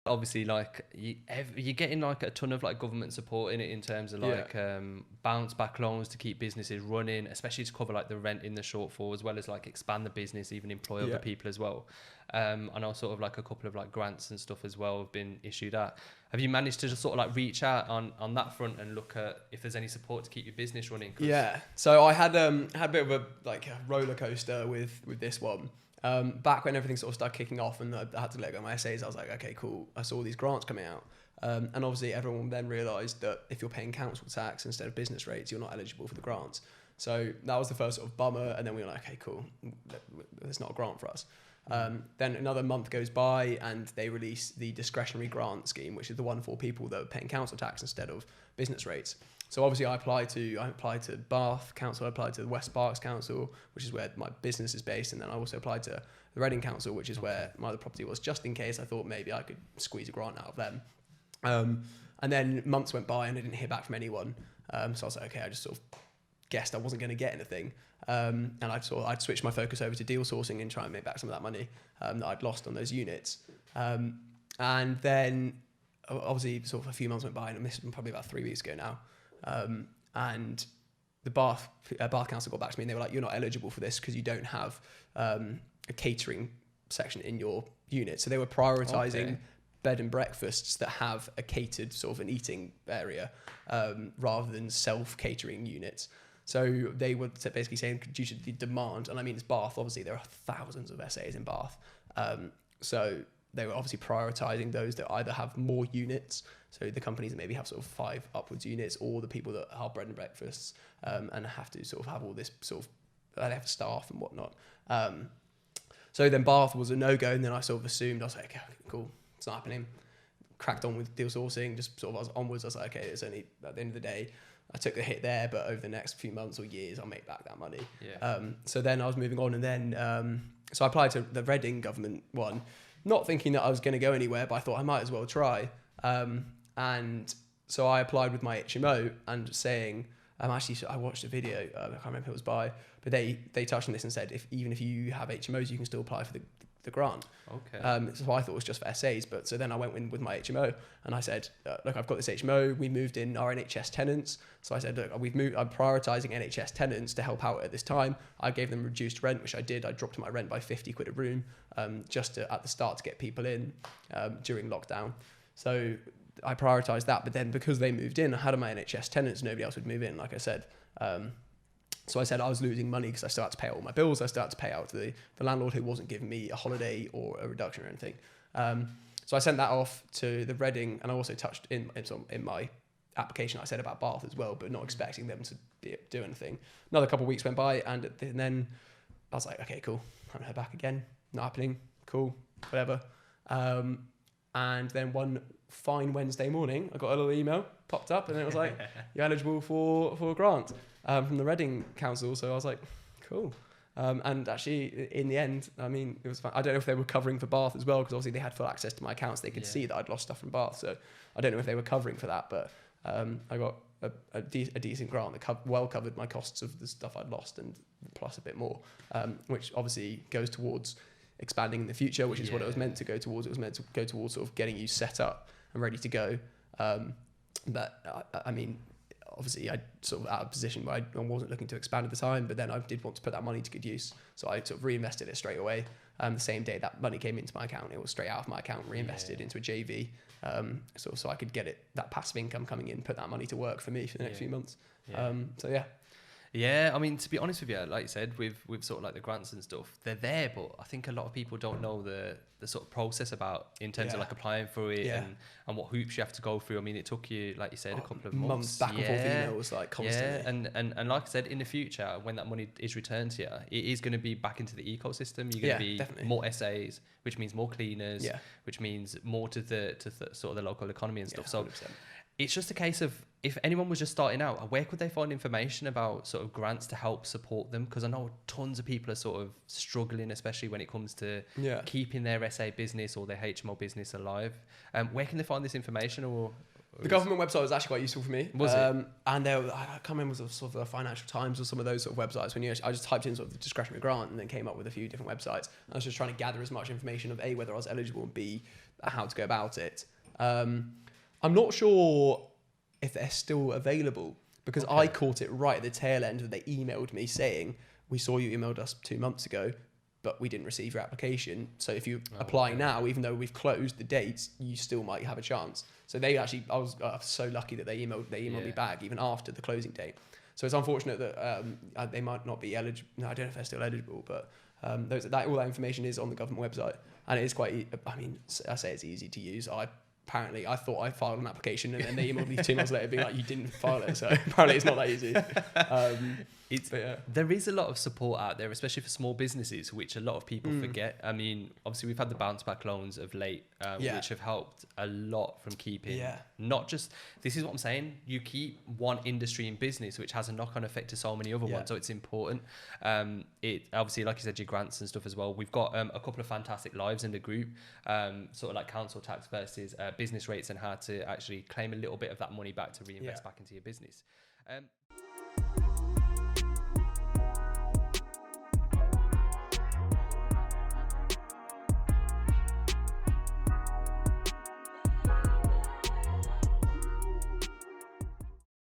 Obviously, like you're getting like a ton of like government support in it in terms of like bounce back loans to keep businesses running, especially to cover like the rent in the shortfall, as well as like expand the business, even employ other people as well. And also sort of like a couple of like grants and stuff as well have been issued out. Have you managed to just sort of like reach out on that front and look at if there's any support to keep your business running? Yeah, so I had a bit of a roller coaster with this one. Back when everything sort of started kicking off and I had to let go of my essays, I was like, okay, cool. I saw these grants coming out. And obviously everyone then realised that if you're paying council tax instead of business rates, you're not eligible for the grants. So that was the first sort of bummer. And then we were like, okay, cool. There's not a grant for us. Then another month goes by and they release the discretionary grant scheme, which is the one for people that are paying council tax instead of business rates. So obviously I applied to Bath Council, I applied to the West Berks Council, which is where my business is based, and then I also applied to the Reading Council, which is where my other property was, just in case I thought maybe I could squeeze a grant out of them. And then months went by and I didn't hear back from anyone. So I was like, okay, I just sort of guessed I wasn't going to get anything. And I'd switched my focus over to deal sourcing and try and make back some of that money that I'd lost on those units. And then obviously sort of a few months went by, and this was probably about 3 weeks ago now. And the Bath Council got back to me and they were like, you're not eligible for this because you don't have a catering section in your unit. So they were prioritising bed and breakfasts that have a catered sort of an eating area rather than self-catering units. So they were basically saying due to the demand, and I mean it's Bath, obviously there are thousands of SAs in Bath. So they were obviously prioritising those that either have more units, so the companies that maybe have sort of 5 upwards units, or the people that are bread and breakfasts and have to sort of have all this sort of, they have staff and whatnot. So then Bath was a no-go, and then I sort of assumed, I was like, okay, cool, it's not happening. Cracked on with deal sourcing, just sort of I was onwards. I was like, okay, it's only at the end of the day, I took the hit there, but over the next few months or years, I'll make back that money. So then I was moving on, and then so I applied to the Reading government one, not thinking that I was going to go anywhere, but I thought I might as well try. And so I applied with my HMO and saying, I watched a video, I can't remember who it was by, but they touched on this and said, even if you have HMOs, you can still apply for the grant. So I thought it was just for SAs, but so then I went in with my HMO and I said, look, I've got this HMO, we moved in our NHS tenants. So I said, look, I'm prioritising NHS tenants to help out at this time. I gave them reduced rent, which I did. I dropped my rent by 50 quid a room just at the start to get people in during lockdown. So I prioritised that, but then because they moved in, I had my NHS tenants, nobody else would move in, like I said. So I said I was losing money because I still had to pay all my bills. I still had to pay out to the landlord who wasn't giving me a holiday or a reduction or anything. So I sent that off to the Reading, and I also touched in my application I said about Bath as well, but not expecting them to do anything. Another couple of weeks went by, and then I was like, okay, cool. Haven't heard back again. Not happening. Cool. Whatever. And then one fine Wednesday morning, I got a little email, popped up, and it was like, you're eligible for a grant from the Reading Council. So I was like, cool. And actually, in the end, I mean, it was fun. I don't know if they were covering for Bath as well, because obviously they had full access to my accounts. They could see that I'd lost stuff from Bath. So I don't know if they were covering for that, but I got a decent grant that well covered my costs of the stuff I'd lost, and plus a bit more, which obviously goes towards expanding in the future, which is what it was meant to go towards. It was meant to go towards sort of getting you set up and ready to go. But I mean, obviously I sort of out of position where I wasn't looking to expand at the time, but then I did want to put that money to good use. So I sort of reinvested it straight away. The same day that money came into my account, it was straight out of my account, reinvested into a JV. So I could get that passive income coming in, put that money to work for me for the next few months. Yeah, I mean, to be honest with you, like you said, with sort of like the grants and stuff, they're there, but I think a lot of people don't know the sort of process about in terms of like applying for it and what hoops you have to go through. I mean, it took you, like you said, a couple of months back and forth emails, like constantly. And like I said, in the future, when that money is returned to you, it is going to be back into the ecosystem. You're going to be definitely. more SAs, which means more cleaners, which means more to the sort of the local economy and stuff. So 100%. It's just a case of, if anyone was just starting out, where could they find information about sort of grants to help support them? Because I know tons of people are sort of struggling, especially when it comes to keeping their SA business or their HMO business alive. Where can they find this information? The government website was actually quite useful for me. Was it? And I can't remember, was it sort of the Financial Times or some of those sort of websites. I just typed in sort of the discretionary grant and then came up with a few different websites. I was just trying to gather as much information of A, whether I was eligible, and B, how to go about it. I'm not sure if they're still available, because I caught it right at the tail end when they emailed me saying, we saw you emailed us 2 months ago, but we didn't receive your application. So if you apply now, even though we've closed the dates, you still might have a chance. So they actually, I was so lucky that they emailed me back even after the closing date. So it's unfortunate that they might not be eligible. No, I don't know if they're still eligible, but all that information is on the government website, and it is quite. I mean, I say it's easy to use. Apparently, I thought I filed an application, and then they emailed me 2 months later being like, you didn't file it. So apparently it's not that easy. There is a lot of support out there, especially for small businesses, which a lot of people forget. I mean, obviously we've had the bounce back loans of late, which have helped a lot from keeping, not just, this is what I'm saying, you keep one industry in business, which has a knock-on effect to so many other ones. So it's important. It obviously, like you said, your grants and stuff as well. We've got a couple of fantastic lives in the group, sort of like council tax versus business rates, and how to actually claim a little bit of that money back to reinvest back into your business.